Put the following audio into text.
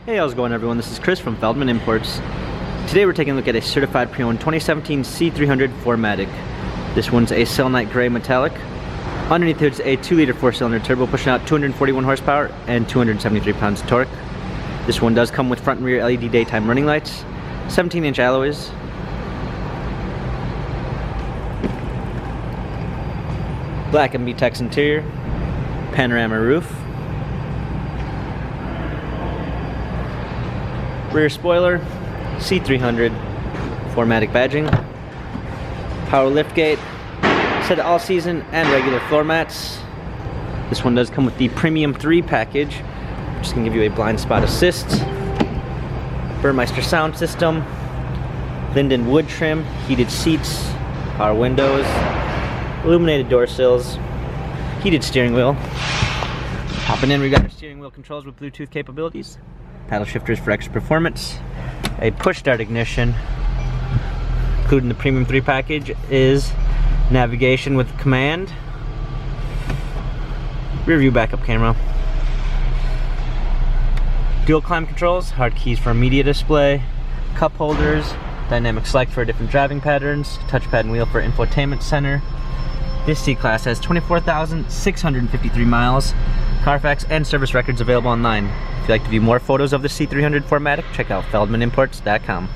Hey, how's it going everyone? This is Chris from Feldmann Imports. Today we're taking a look at a certified pre-owned 2017 C300 4MATIC. This one's a selenite gray metallic. Underneath it's a 2-liter 4-cylinder turbo pushing out 241 horsepower and 273 pounds of torque. This one does come with front and rear LED daytime running lights, 17-inch alloys, black MB-Tex interior, panorama roof, rear spoiler, C300 4MATIC badging, power liftgate, set of all-season and regular floor mats. This one does come with the Premium 3 package, which is going to give you a blind spot assist, Burmeister sound system, Linden wood trim, heated seats, power windows, illuminated door sills, heated steering wheel. Hopping in, we've got our steering wheel controls with Bluetooth capabilities, paddle shifters for extra performance, a push start ignition. Including the Premium 3 package is navigation with command, rear view backup camera, dual climate controls, hard keys for a media display, cup holders, dynamic select for different driving patterns, touchpad and wheel for infotainment center. This C-Class has 24,653 miles, Carfax and service records available online. If you'd like to view more photos of the C300 4MATIC, check out feldmanimports.com.